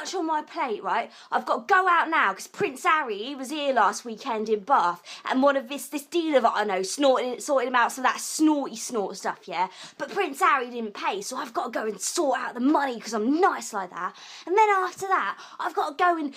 much on my plate, right? I've got to go out now because Prince Harry, he was here last weekend in Bath, and one of this dealer that I know sorting him out some of that snort stuff, yeah? But Prince Harry didn't pay, so I've got to go and sort out the money because I'm nice like that. And then after that, I've got to go and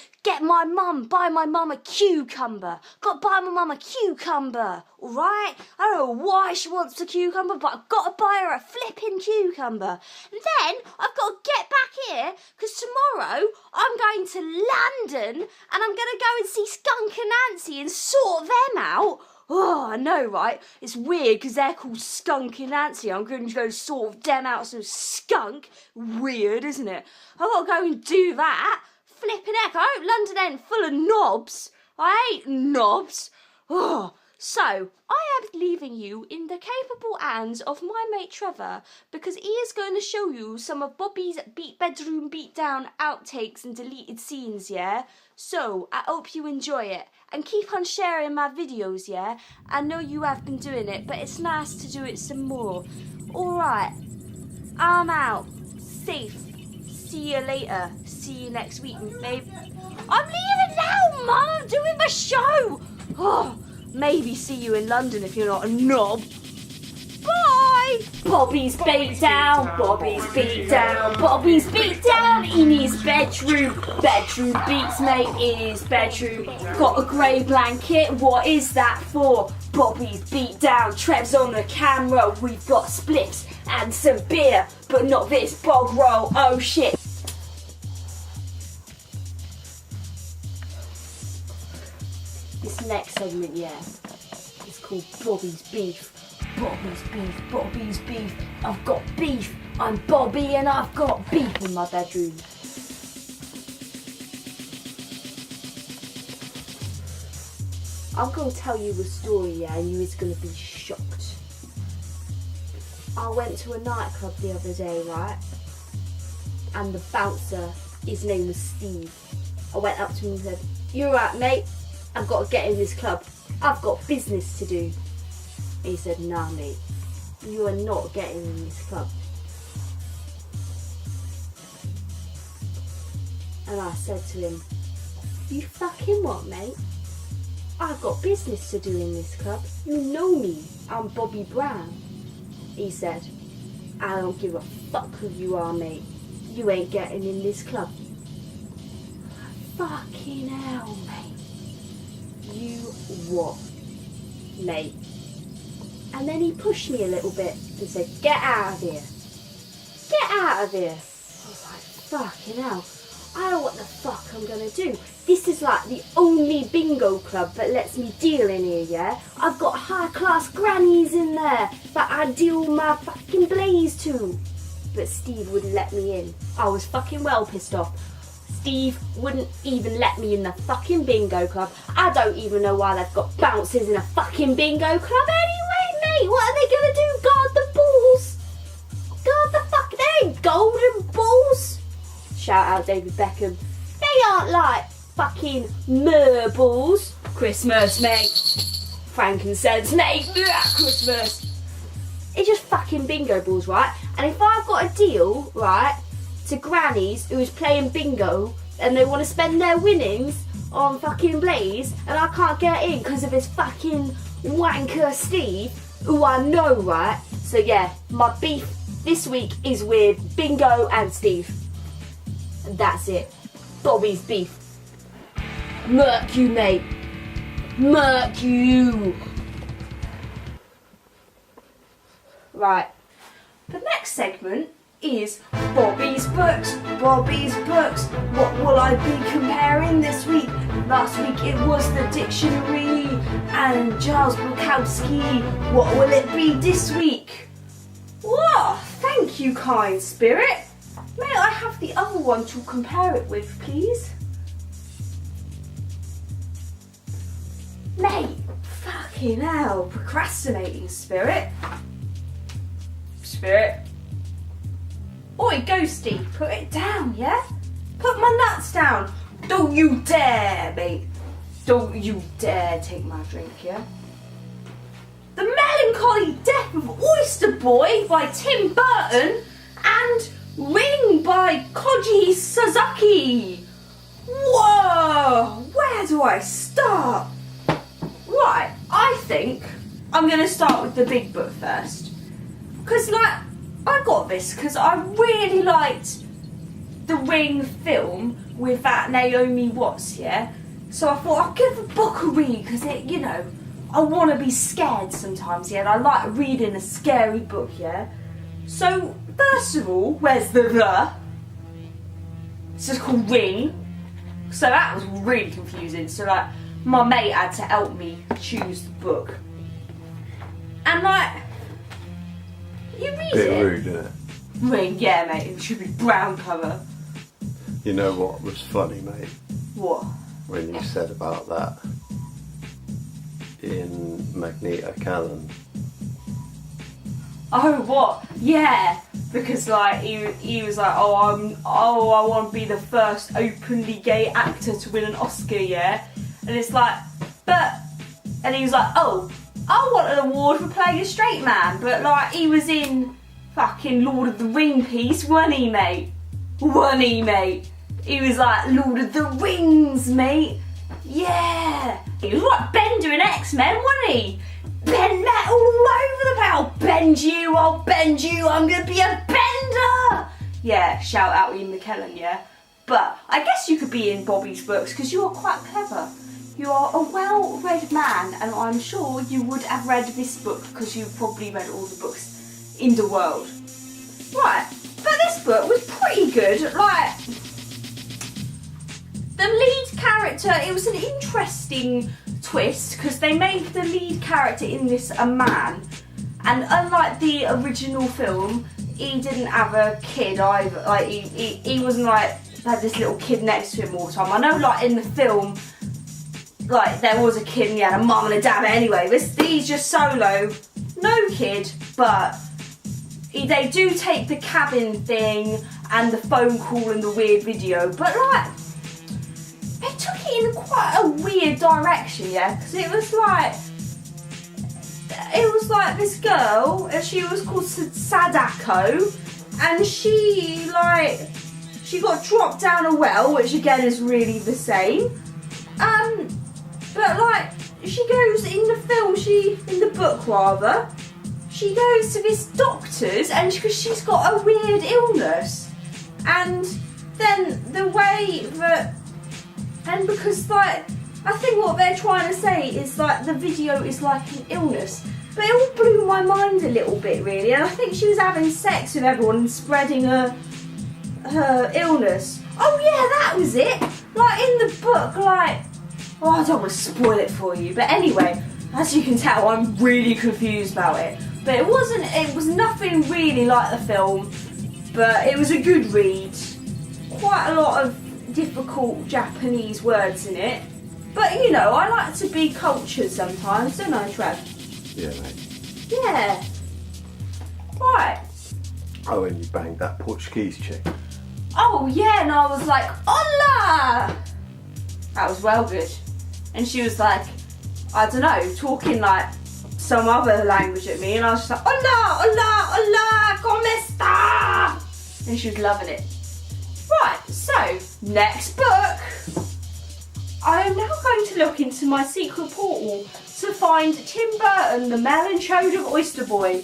buy my mum a cucumber. Got to buy my mum a cucumber, all right? I don't know why she wants a cucumber, but I've got to buy her a flipping cucumber. And then I've got to get back here because tomorrow I'm going to London and I'm going to go and see Skunk and Nancy and sort them out. Oh, I know, right? It's weird because they're called Skunk and Nancy. I'm going to go sort them out some skunk. Weird, isn't it? I've got to go and do that. Flipping heck, I hope London ain't full of knobs. I hate knobs. Oh, so I am leaving you in the capable hands of my mate Trevor because he is going to show you some of Bobby's bedroom beatdown outtakes and deleted scenes, yeah? So I hope you enjoy it and keep on sharing my videos, yeah? I know you have been doing it, but it's nice to do it some more. Alright, I'm out. Safe. See you later. See you next week, maybe. I'm leaving now, Mum. I'm doing my show. Oh, maybe see you in London if you're not a knob. Bye. Bobby's beat down. Bobby's beat down. Bobby's beat down in his bedroom. Bedroom beats, mate, in his bedroom. Got a grey blanket. What is that for? Bobby's beat down. Trev's on the camera. We've got spliffs and some beer, but not this bog roll. Oh shit. This next segment, yeah, it's called Bobby's Beef. Bobby's Beef, Bobby's Beef. I've got beef. I'm Bobbee and I've got beef in my bedroom. I'm going to tell you a story, yeah, and you is going to be shocked. I went to a nightclub the other day, right? And the bouncer, his name was Steve. I went up to him and said, "You alright, mate? I've got to get in this club. I've got business to do." He said, "Nah, mate, you are not getting in this club." And I said to him, "You fucking what, mate? I've got business to do in this club. You know me, I'm Bobbee Browne." He said, "I don't give a fuck who you are, mate. You ain't getting in this club." Fucking hell, mate. You what, mate? And then he pushed me a little bit and said, "Get out of here. Get out of here." I was like, fucking hell. I don't know what the fuck I'm gonna do. This is like the only bingo club that lets me deal in here, yeah? I've got high class grannies in there that I deal my fucking blaze to. But Steve wouldn't let me in. I was fucking well pissed off. Steve wouldn't even let me in the fucking bingo club. I don't even know why they've got bouncers in a fucking bingo club anyway, mate. What are they gonna do? Guard the balls? Guard the fuck, they ain't golden balls. Shout out David Beckham. They aren't like fucking marbles. Christmas, mate. Frankincense, mate. Christmas. It's just fucking bingo balls, right? And if I've got a deal, right, to grannies who's playing bingo and they want to spend their winnings on fucking Blaze and I can't get in because of his fucking wanker Steve, who I know, right? So yeah, my beef this week is with Bingo and Steve. And that's it. Bobby's beef. Murk you, mate. Murk you. Right. The next segment is Bobby's books. Bobby's books. What will I be comparing this week? Last week it was the dictionary and Giles Bukowski. What will it be this week? Whoa, thank you, kind spirit. May I have the other one to compare it with, please? Mate, fucking hell, procrastinating spirit. Spirit. Oi, ghosty, put it down, yeah? Put my nuts down. Don't you dare, mate. Don't you dare take my drink, yeah? The Melancholy Death of Oyster Boy by Tim Burton and Ring by Koji Suzuki. Whoa, where do I start? Right, I think I'm going to start with the big book first. Because, like, I got this because I really liked the Ring film with that Naomi Watts, yeah? So I thought I'll give the book a read because it, you know, I want to be scared sometimes, yeah? And I like reading a scary book, yeah? So, first of all, where's the? It's just called Ring. So that was really confusing. So, like, my mate had to help me choose the book. And, like, you read Bit it. rude, isn't it? Ring, yeah, mate. It should be brown cover. You know what was funny, mate? What? When you said about that in Magneto Callan. Oh, what? Yeah, because like he was like, I want to be the first openly gay actor to win an Oscar, yeah. And it's like, and he was like, oh, I want an award for playing a straight man, but like he was in fucking Lord of the Ring piece, wasn't he, mate? Wasn't he, mate? He was like Lord of the Rings, mate. Yeah, he was like Bender in X-Men, wasn't he? Bend metal all over the place. I'll bend you, I'm gonna be a bender! Yeah, shout out Ian McKellen, yeah? But I guess you could be in Bobbee's books because you are quite clever. You are a well-read man, and I'm sure you would have read this book because you've probably read all the books in the world. Right, but this book was pretty good. Like, the lead character, it was an interesting twist because they made the lead character in this a man, and unlike the original film, he didn't have a kid either. Like he wasn't like had this little kid next to him all the time. I know, like in the film, like there was a kid and he had a mum and a dad. But anyway, he's just solo, no kid, but they do take the cabin thing and the phone call and the weird video, but like, they took it in quite a weird direction, yeah? Because it was like this girl, and she was called Sadako, and she got dropped down a well, which again is really the same. But like, she goes in the book rather, she goes to this doctor's, and because she's got a weird illness, and then the way that. And because, like, I think what they're trying to say is, like, the video is like an illness. But it all blew my mind a little bit, really. And I think she was having sex with everyone and spreading her illness. Oh, yeah, that was it. Like, in the book, like... Oh, I don't want to spoil it for you. But anyway, as you can tell, I'm really confused about it. But it was nothing really like the film. But it was a good read. Quite a lot of difficult Japanese words in it, but you know, I like to be cultured sometimes, don't I, Trev? Yeah, mate. Yeah. Right. Oh, and you banged that Portuguese chick. Oh yeah, and I was like, hola! That was well good. And she was like, I don't know, talking like some other language at me, and I was just like, hola, hola, hola, ¿cómo está? And she was loving it. Right, so, next book. I am now going to look into my secret portal to find Tim Burton, the Melon Chode of Oyster Boy.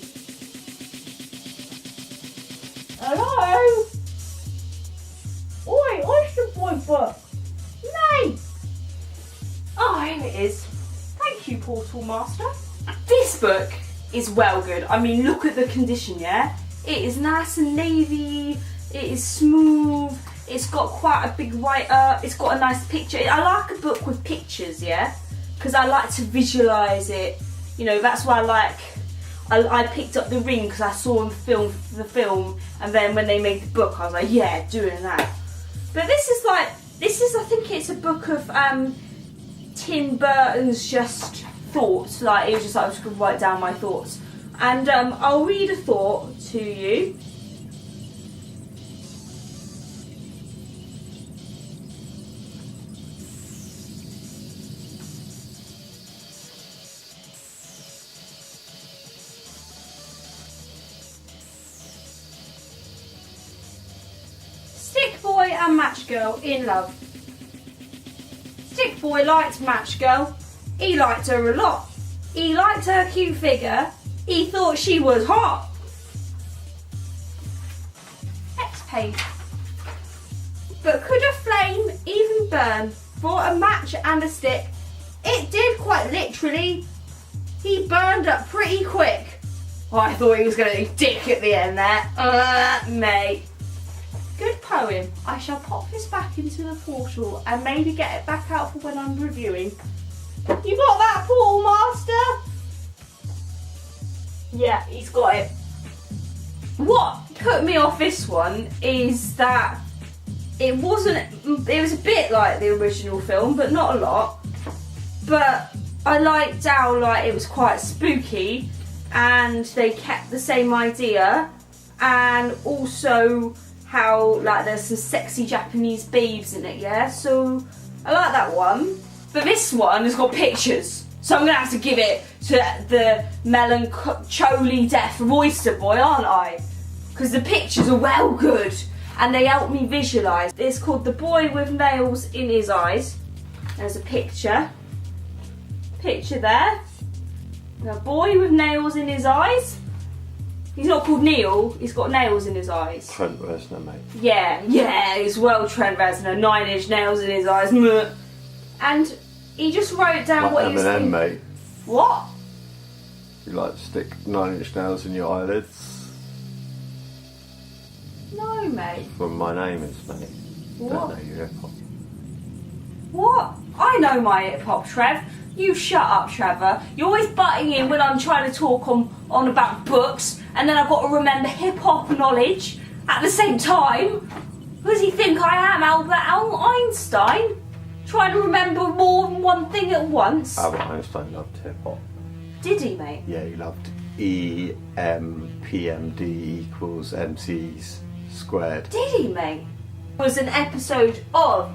Hello? Oi, Oyster Boy book. Nay. Oh, here it is. Thank you, Portal Master. This book is well good. I mean, look at the condition, yeah? It is nice and navy. It is smooth, it's got quite a big write-up, it's got a nice picture. I like a book with pictures, yeah? Because I like to visualise it. You know, that's why I picked up The Ring because I saw the film, and then when they made the book I was like, yeah, doing that. But this is I think it's a book of Tim Burton's just thoughts. Like, it was just like, I was going to write down my thoughts. And I'll read a thought to you. and Match Girl in love. Stick Boy liked Match Girl. He liked her a lot. He liked her cute figure. He thought she was hot. Next page. But could a flame even burn for a match and a stick? It did, quite literally. He burned up pretty quick. Oh, I thought he was going to do dick at the end there. Mate. Good poem. I shall pop this back into the portal and maybe get it back out for when I'm reviewing. You got that, Portal Master? Yeah, he's got it. What put me off this one is that it was a bit like the original film, but not a lot. But I liked how it was quite spooky and they kept the same idea, and also how there's some sexy Japanese babes in it, yeah? So I like that one. But this one has got pictures, so I'm going to have to give it to the melancholy death of Oyster Boy, aren't I? Because the pictures are well good and they help me visualise. It's called The Boy with Nails in His Eyes. There's a picture. Picture there. The boy with nails in his eyes. He's not called Neil, he's got nails in his eyes. Trent Reznor, mate. Yeah, it's well Trent Reznor, 9-inch nails in his eyes. And he just wrote down what he was M&M, thinking. mate. What? You like to stick 9-inch nails in your eyelids? No, mate. Well, my name is, mate. What? Don't know your hip hop. What? I know my hip hop, Trev. You shut up, Trevor. You're always butting in when I'm trying to talk on about books, and then I've got to remember hip hop knowledge at the same time. Who does he think I am, Albert Einstein? Trying to remember more than one thing at once. Albert Einstein loved hip hop. Did he, mate? Yeah, he loved EMPMD equals MCs squared. Did he, mate? It was an episode of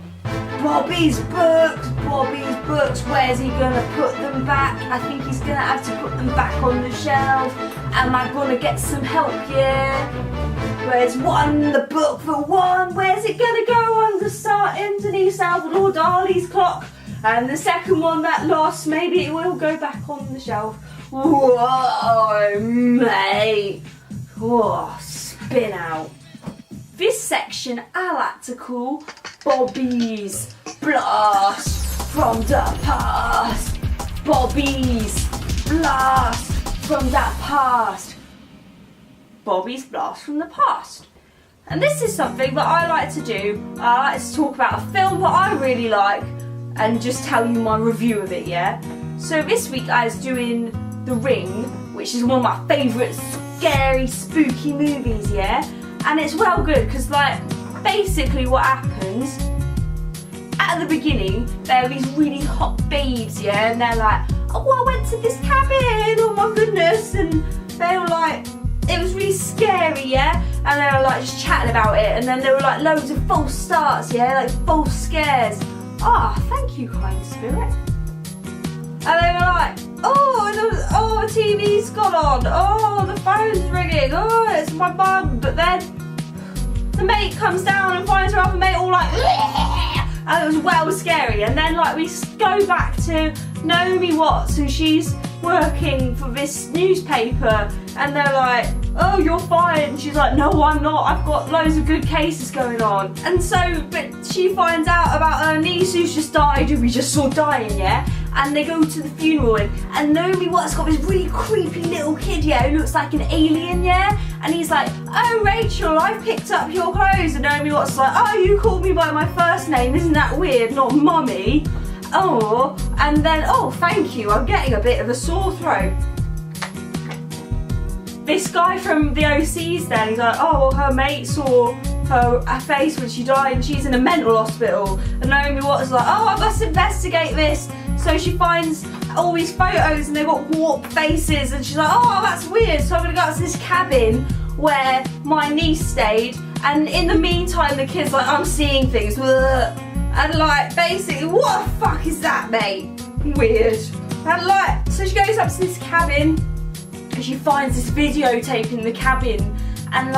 Bobby's books. Bobby's books. Where's he gonna put them back? I think he's gonna have to put them back on the shelf. Am I gonna get some help? Yeah. Where's one? The book for one. Where's it gonna go underneath Salvador Dali's clock? And the second one that lost, maybe it will go back on the shelf. Whoa, mate. Whoa, spin out. This section I like to call Bobbee's Blast from the Past. Bobbee's Blast from the Past. Bobbee's Blast from the Past. And this is something that I like to do. I like to talk about a film that I really like and just tell you my review of it, yeah? So this week I was doing The Ring, which is one of my favourite scary, spooky movies, yeah? And it's well good because basically what happens at the beginning, there are these really hot babes, yeah, and they're like, oh, I went to this cabin, oh my goodness, and they were like, it was really scary, yeah, and they were just chatting about it, and then there were loads of false starts, yeah, false scares. Thank you, kind spirit. And they were like, the TV's gone on, the phone's ringing, it's my mum. But then the mate comes down and finds her other mate all and it was well scary. And then we go back to Naomi Watts, and she's working for this newspaper, and they're like, oh, you're fine. And she's like, no, I'm not, I've got loads of good cases going on. And so, but she finds out about her niece who's just died, who we just saw dying, yeah? And they go to the funeral, and Naomi Watts got this really creepy little kid, yeah, who looks like an alien, yeah? And he's like, oh, Rachel, I've picked up your clothes. And Naomi Watts is like, oh, you called me by my first name, isn't that weird, not mummy? Oh, and then, oh, thank you, I'm getting a bit of a sore throat. This guy from the OC's then, he's like, oh, well, her mate saw her face when she died and she's in a mental hospital. And Naomi Watts is like, oh, I must investigate this. So she finds all these photos and they've got warped faces, and she's like, oh, that's weird, so I'm gonna go out to this cabin where my niece stayed, and in the meantime the kid's like, I'm seeing things, and basically, what the fuck is that, mate? Weird. And so she goes up to this cabin and she finds this videotape in the cabin, and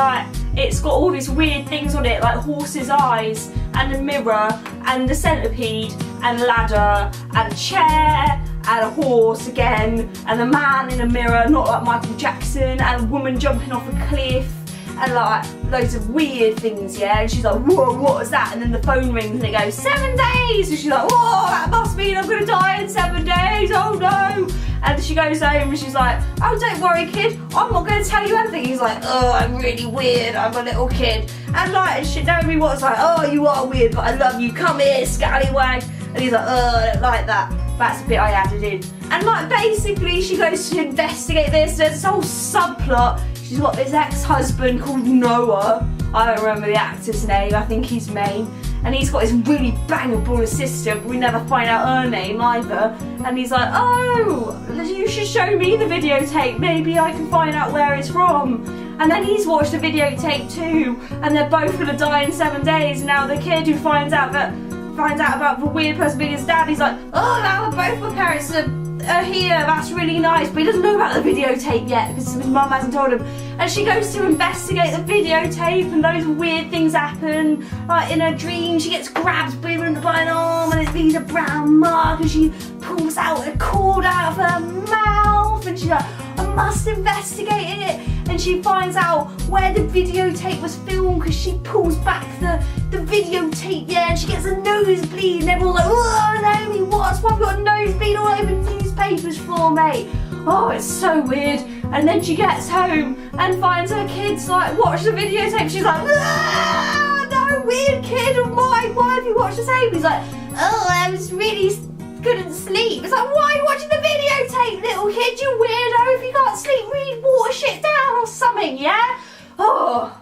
it's got all these weird things on it, like horses' eyes, and a mirror and the centipede and a ladder and a chair and a horse again and a man in a mirror, not like Michael Jackson, and a woman jumping off a cliff and like loads of weird things, yeah. And she's like, whoa, what was that? And then the phone rings and it goes, 7 days. And she's like, whoa, that must mean I'm gonna die in 7 days, oh no. And she goes home and she's like, oh, don't worry, kid, I'm not gonna tell you anything. He's like, oh, I'm really weird, I'm a little kid. And like, and shit, Naomi Watts like, oh, you are weird, but I love you, come here, scallywag. And he's like, oh, I don't like that. That's the bit I added in. And like, basically, she goes to investigate this. There's this whole subplot. She's got this ex-husband called Noah. I don't remember the actor's name, I think he's main. And he's got this really bangable assistant, but we never find out her name either. And he's like, oh, you should show me the videotape, maybe I can find out where it's from. And then he's watched the videotape too, and they're both gonna die in 7 days. Now the kid who finds out about the weird person being his dad, he's like, oh, now both my parents are here, that's really nice, but he doesn't know about the videotape yet because his mum hasn't told him. And she goes to investigate the videotape and those weird things happen. Like in her dream, she gets grabbed by an arm and it leaves a brown mark, and she pulls out a cord out of her mouth and she's like, I must investigate it. And she finds out where the videotape was filmed because she pulls back the videotape, yeah, and she gets a nosebleed and everyone's like, oh, Naomi Watts, why have you got a nosebleed all over newspapers for, mate? Oh, it's so weird. And then she gets home and finds her kids like watch the videotape. She's like, ah, no, weird kid of mine, why have you watched the tape? He's like, oh, I was really couldn't sleep. It's like, why are you watching the videotape, little kid, you weirdo? If you can't sleep, read water shit down or something, yeah? Oh.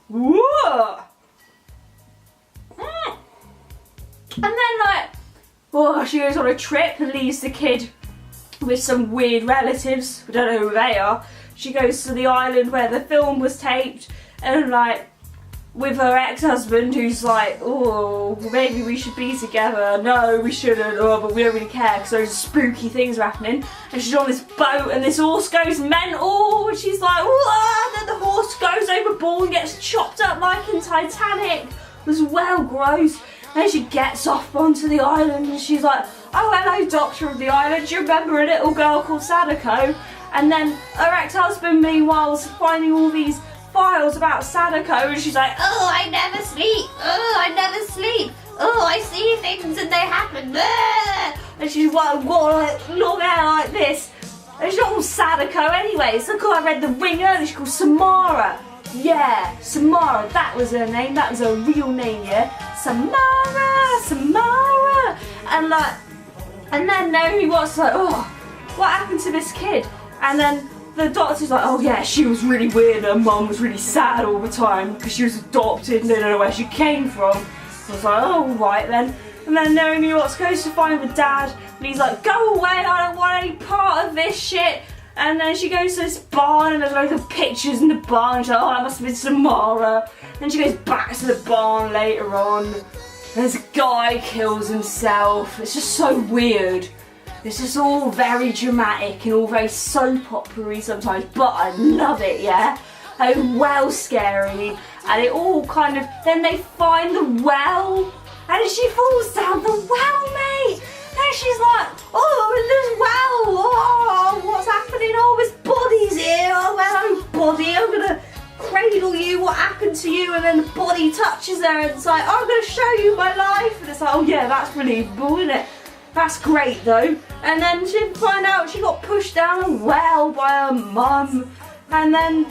Whoa. And then like, oh, she goes on a trip and leaves the kid with some weird relatives. We don't know who they are. She goes to the island where the film was taped and like with her ex-husband who's like, oh, maybe we should be together. No, we shouldn't. Oh, but we don't really care because those spooky things are happening. And she's on this boat and this horse goes mental and she's like, whoa, and then the horse goes overboard and gets chopped up like in Titanic. It was well gross. And she gets off onto the island and she's like, oh, hello, doctor of the island, do you remember a little girl called Sadako? And then her ex-husband, meanwhile, was finding all these files about Sadako and she's like, oh, I never sleep, oh, I never sleep, oh, I see things and they happen. And she's got like long hair like this. And she's not called Sadako anyway, it's like, oh, I read The Ring earlier, she's called Samara. Yeah, Samara, that was her name, that was her real name, yeah? Samara, Samara. And like, and then Naomi Watts like, oh, what happened to this kid? And then the doctor's like, oh yeah, she was really weird, her mum was really sad all the time because she was adopted and they don't know where she came from. So I was like, oh, right then. And then Naomi Watts goes to find the dad and he's like, go away, I don't want any part of this shit. And then she goes to this barn and there's loads of pictures in the barn. She's like, oh, that must have been Samara. Then she goes back to the barn later on. There's a guy kills himself. It's just so weird. It's just all very dramatic and all very soap opera-y sometimes, but I love it, yeah? And well scary. And it all kind of, then they find the well and she falls down the well, mate. And she's like, oh, this well, oh, what's happening? Oh, this body's here. Oh, hello, body, I'm gonna cradle you, what happened to you? And then the body touches her and it's like, oh, I'm gonna show you my life. And it's like, oh yeah, that's believable, isn't it? That's great though. And then she find out she got pushed down a well by her mum. And then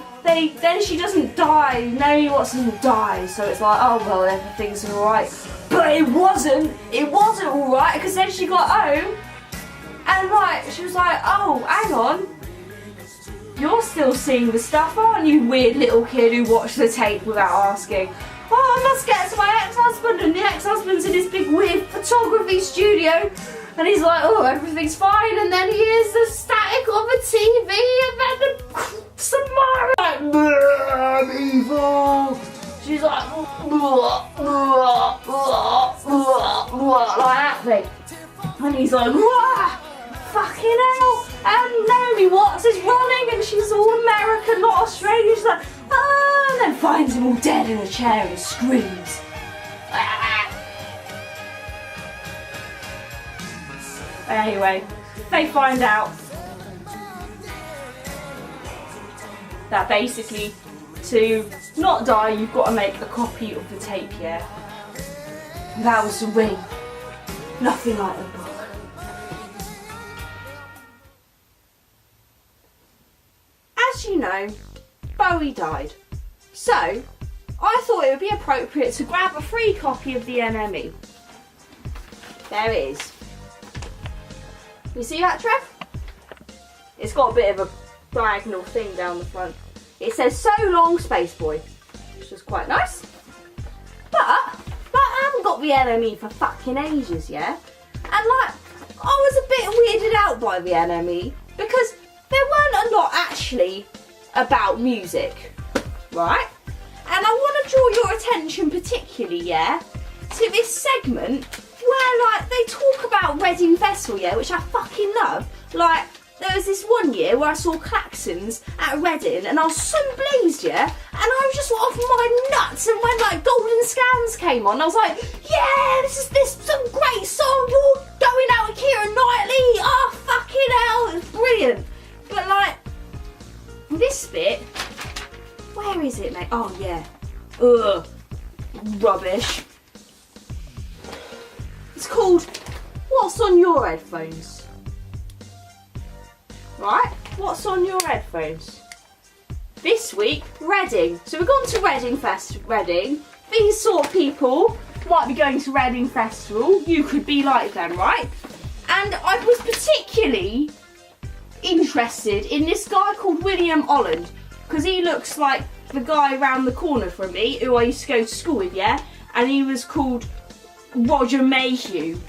she doesn't die. Naomi Watts doesn't die. So it's like, oh well, everything's alright. But it wasn't alright, because then she got home and like she was like, oh, hang on. You're still seeing the stuff, aren't you, weird little kid who watched the tape without asking? Oh, I must get to my ex-husband, and the ex-husband's in his big weird photography studio and he's like, oh, everything's fine, and then he hears the static of a TV and then the Samara like, I'm evil. She's like, like that thing. And he's like, fucking hell. And Naomi Watts is running and she's all American, not Australian. She's like, ah, and then finds him all dead in a chair and screams. Anyway, they find out that basically to not die, you've got to make a copy of the tape, yeah? That was the ring. Nothing like the book. As you know, Bowie died. So, I thought it would be appropriate to grab a free copy of the NME. There it is. You see that, Trev? It's got a bit of a diagonal thing down the front. It says "So long, Space Boy," which is quite nice. But I haven't got the NME for fucking ages, yeah? And like, I was a bit weirded out by the NME because there weren't a lot actually about music, right? And I want to draw your attention particularly, yeah, to this segment where like they talk about Reading Festival, yeah, which I fucking love. Like, there was this one year where I saw Klaxons at Reading and I was sunblazed, yeah, and I was just off my nuts, and when like Golden Scans came on, I was like, yeah, this some great song, you're going out with Keira Knightley, oh fucking hell, it's brilliant. But like, this bit, where is it, mate? Oh yeah, ugh, rubbish. It's called What's on Your Headphones? Right, what's on your headphones? This week, Reading. So we've gone to Reading. These sort of people might be going to Reading Festival. You could be like them, right? And I was particularly interested in this guy called William Holland, because he looks like the guy around the corner from me who I used to go to school with, yeah? And he was called Roger Mayhew,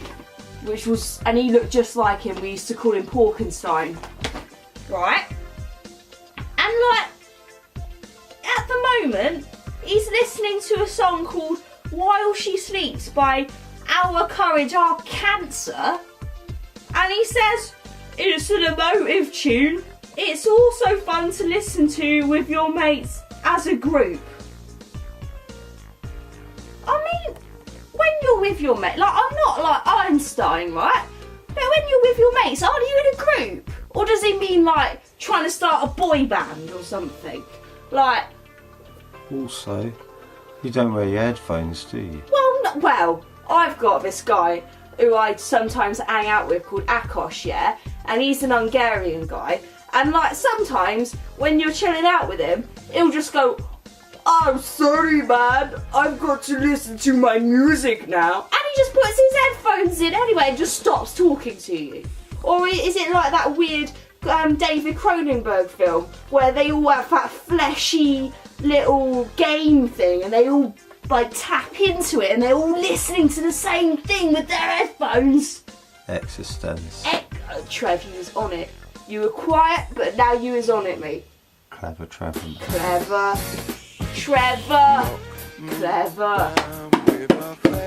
and he looked just like him. We used to call him Porkenstein. Right? And like, at the moment, he's listening to a song called While She Sleeps by Our Courage, Our Cancer. And he says, it's an emotive tune. It's also fun to listen to with your mates as a group. I mean, when you're with your mate, like, I'm not like Einstein, right? But when you're with your mates, aren't you in a group? Or does he mean like trying to start a boy band or something? Like. Also, you don't wear your headphones, do you? Well, I've got this guy who I sometimes hang out with called Akos, yeah? And he's an Hungarian guy. And like, sometimes when you're chilling out with him, he'll just go, I'm sorry, man, I've got to listen to my music now. And he just puts his headphones in anyway and just stops talking to you. Or is it like that weird David Cronenberg film where they all have that fleshy little game thing and they all like tap into it and they're all listening to the same thing with their headphones? Existence. Trev, you was on it. You were quiet, but now you is on it, mate. Clever Trevor. Clever. Trevor. Clever.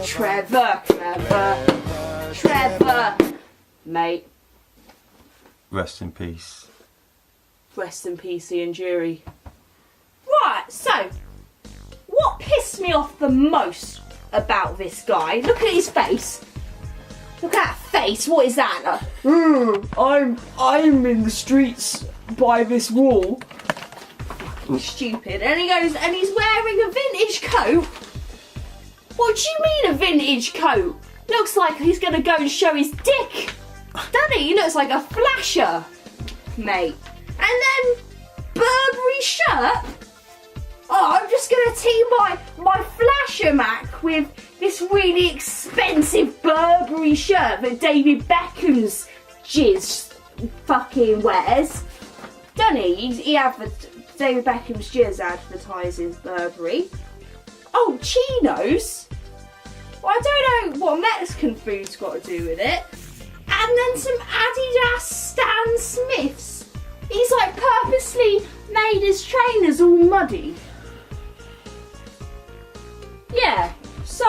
Trevor. Clever. Trevor. Mate. Rest in peace. Rest in peace, Ian Jury. Right, so, what pissed me off the most about this guy? Look at his face. Look at that face. What is that? I'm in the streets by this wall. Stupid. And he goes, and he's wearing a vintage coat. What do you mean a vintage coat? Looks like he's going to go and show his dick. Doesn't he? He looks like a flasher, mate. And then Burberry shirt. Oh, I'm just going to tee my flasher Mac with this really expensive Burberry shirt that David Beckham's jizz fucking wears. Doesn't he? David Beckham's jizz advertises Burberry. Oh, chinos. Well, I don't know what Mexican food's got to do with it. And then some Adidas Stan Smiths. He's like purposely made his trainers all muddy. Yeah, so,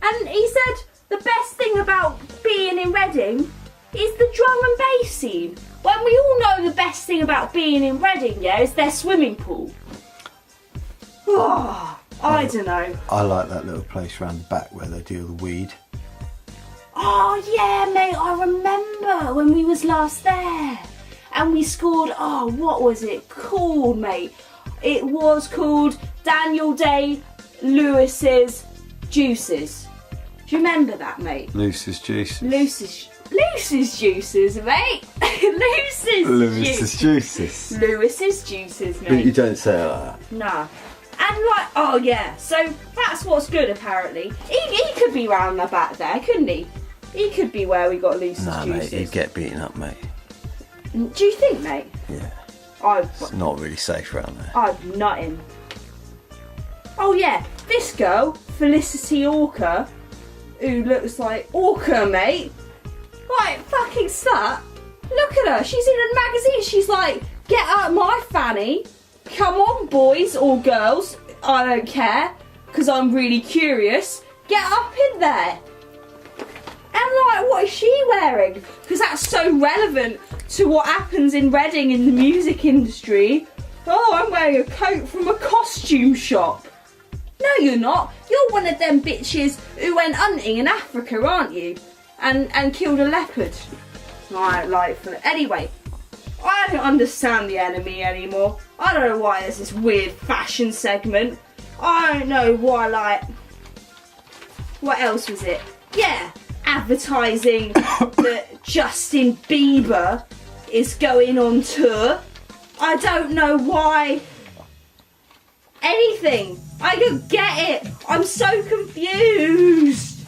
and he said the best thing about being in Reading is the drum and bass scene. When we all know the best thing about being in Reading, yeah, is their swimming pool. Oh, I don't know. I like that little place round the back where they do the weed. Oh yeah, mate, I remember when we was last there. And we scored, oh, what was it called, mate? It was called Daniel Day-Lewis's Juices. Do you remember that, mate? Lewis's Juices. Lewis's Juices, mate. Lewis's Juices. Lewis's Juices, But you mate. don't say it like that. Nah. And like, oh yeah, so that's what's good apparently. He could be round the back there, couldn't he? He could be where we got Lewis's Nah, Juices. mate, he'd get beaten up, mate. Do you think, mate? Yeah. I'd It's not really safe around there. nut him. Oh yeah, this girl, Felicity Orca, who looks like Orca, mate. Right, fucking slut. Look at her, she's in a magazine. She's like, get out my fanny. Come on, boys or girls, I don't care, because I'm really curious. Get up in there. And like, what is she wearing? Because that's so relevant to what happens in Reading in the music industry. Oh, I'm wearing a coat from a costume shop. No, you're not. You're one of them bitches who went hunting in Africa, aren't you? And killed a leopard. Right, like, anyway, I don't understand the NME anymore. I don't know why there's this weird fashion segment. I don't know why, like, what else was it? Yeah, advertising that Justin Bieber is going on tour. I don't know why. Anything. I don't get it. I'm so confused.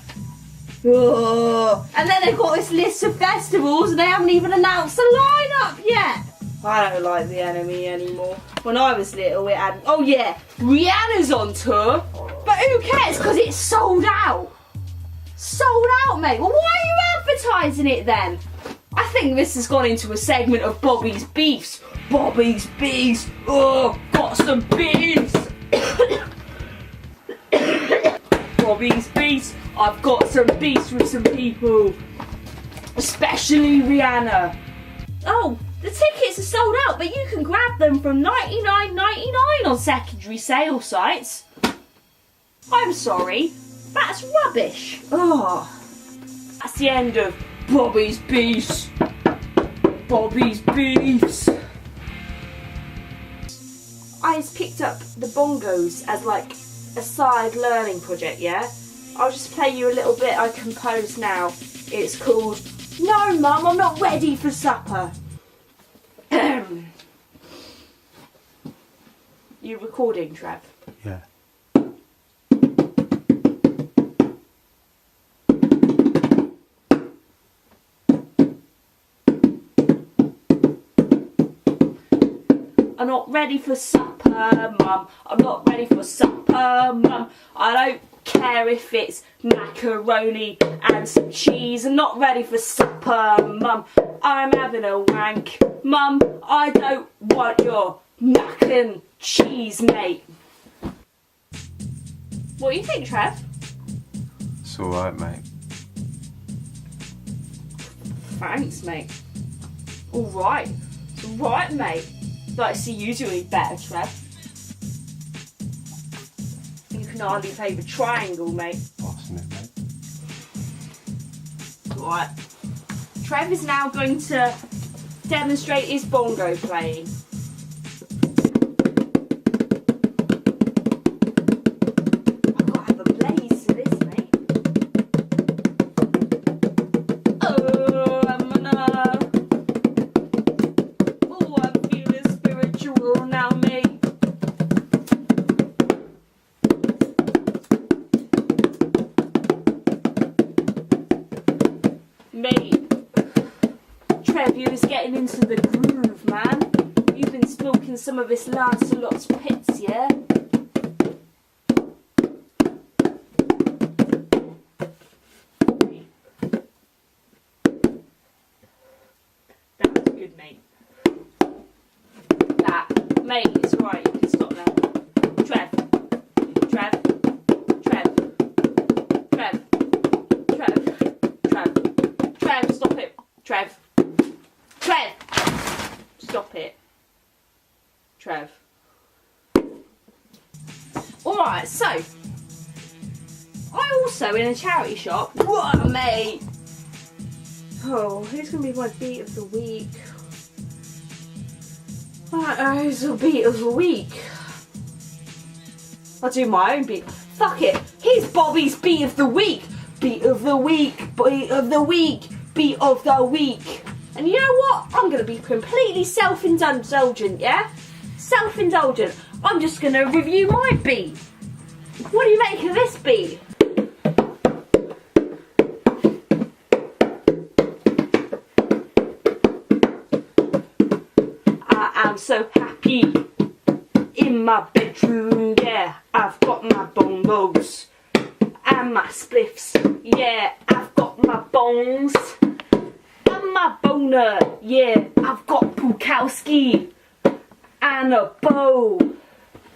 Ugh. And then they've got this list of festivals and they haven't even announced the lineup yet. I don't like the NME anymore. When I was little it had, oh yeah, Rihanna's on tour. But who cares, because it's sold out. Sold out, mate. Well, why are you advertising it then? I think this has gone into a segment of Bobbie's beefs. Bobbie's beefs. Oh, got some beefs. Bobbie's beefs. I've got some beefs with some people. Especially Rihanna. Oh, the tickets are sold out, but you can grab them from $99.99 on secondary sale sites. I'm sorry. That's rubbish. Oh. That's the end of Bobbie's beefs. Bobbie's beefs. I just picked up the Bongos as like a side learning project, yeah? I'll just play you a little bit I composed now. It's called No Mum, I'm Not Ready for Supper. You recording, Trev? Yeah. I'm not ready for supper, Mum. I'm not ready for supper, Mum. I don't care if it's macaroni and some cheese. I'm not ready for supper, Mum. I'm having a wank, Mum. I don't want your mac and cheese, mate. What do you think, Trev? It's alright, mate. Thanks, mate. Alright. Alright, mate. Like to see you do any better, Trev. You can hardly play the triangle, mate. Passing it, mate. Right. Trev is now going to demonstrate his bongo playing. I've got to have a blaze to this, mate. Oh, I'm feeling spiritual now, mate. Mate, Trev, you're just getting into the groove, man. You've been smoking some of this Lancelot's pits, yeah? That was good, mate. That, mate, it's right. You can stop now. Trev, Trev, Trev, Trev, Trev, Trev, Trev, stop it. Trev, Trev, stop it. Trev. Alright, so I also in a charity shop, what mate, Oh, who's going to be my beat of the week? Who's the beat of the week? I'll do my own beat. Fuck it. Here's Bobby's beat of the week. Beat of the week. Beat of the week. Beat of the week. And you know what? I'm going to be completely self-indulgent, yeah? Self-indulgent. I'm just going to review my beat. What do you make of this beat? I'm so happy in my bedroom, yeah. I've got my bongos and my spliffs, yeah. I've got my bongs and my boner, yeah. I've got Bukowski and a bow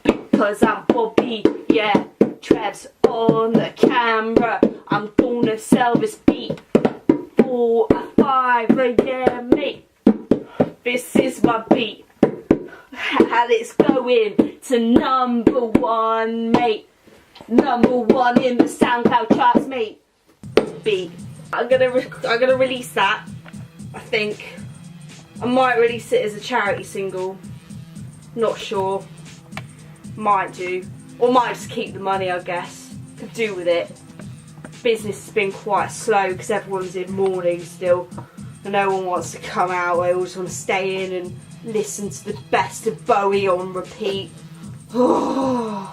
because I'm Bobbee, yeah. Treb's on the camera. I'm gonna sell this beat for a $5, yeah, mate. This is my beat. And it's going to #1, mate. #1 in the SoundCloud charts, mate. Beat. I'm gonna release that. I think I might release it as a charity single. Not sure. Might do, or might just keep the money. I guess could do with it. Business has been quite slow because everyone's in mourning still, and no one wants to come out. They all just want to stay in and listen to the best of Bowie on repeat. Oh,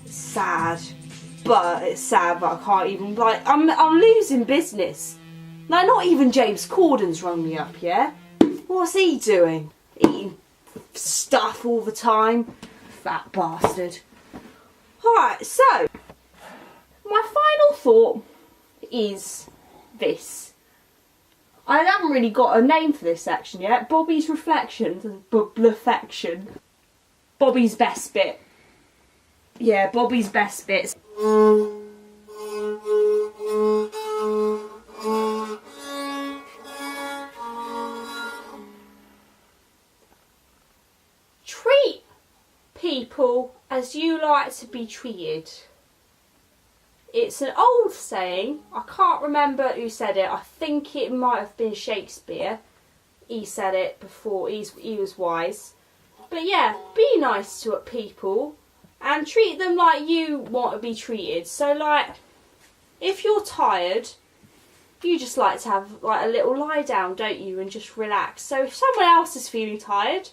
it's sad, but it's sad that I can't even, like, I'm losing business. Like, not even James Corden's rung me up, yeah? What's he doing? Eating stuff all the time? Fat bastard. Alright, so, my final thought is this. I haven't really got a name for this section yet. Bobby's reflection. Blefection. Bobby's best bit. Yeah, Bobby's best bits. Treat people as you like to be treated. It's an old saying. I can't remember who said it. I think it might have been Shakespeare. He said it before. He was wise. But yeah, be nice to people and treat them like you want to be treated. So, like, if you're tired, you just like to have like a little lie down, don't you, and just relax. So if someone else is feeling tired,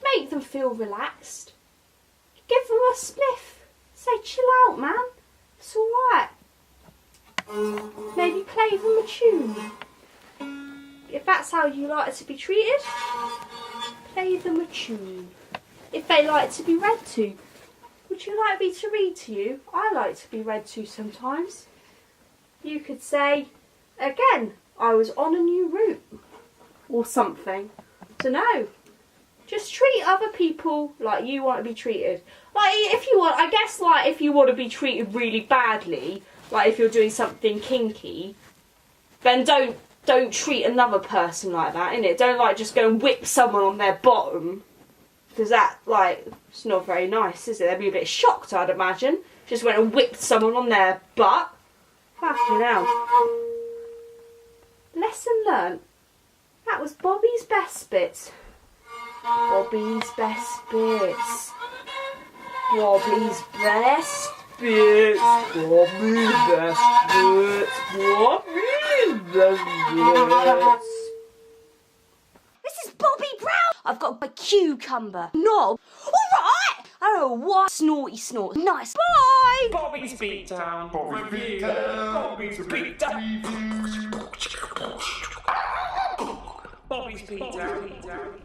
make them feel relaxed. Give them a spliff. Say, chill out, man. It's alright. Maybe play them a tune. If that's how you like to be treated, play them a tune. If they like to be read to, would you like me to read to you? I like to be read to sometimes. You could say, again, I was on a new route. Or something. Dunno. Just treat other people like you want to be treated. Like, if you want, I guess, like, if you want to be treated really badly, like if you're doing something kinky, then don't treat another person like that, innit? Don't, like, just go and whip someone on their bottom. Because that, like, it's not very nice, is it? They'd be a bit shocked, I'd imagine. Just went and whipped someone on their butt. Fucking hell. Lesson learnt. That was Bobby's best bit. Bobby's best bits. Bobby's best bits. Bobby's best bits. Bobby's best bits. This is Bobbee Browne. I've got my cucumber knob. Alright. I don't know what. Snorty snort. Nice. Bye. Bobby's beat down. Bobby's beat down. Bobby's beat down. Bobby's beat down.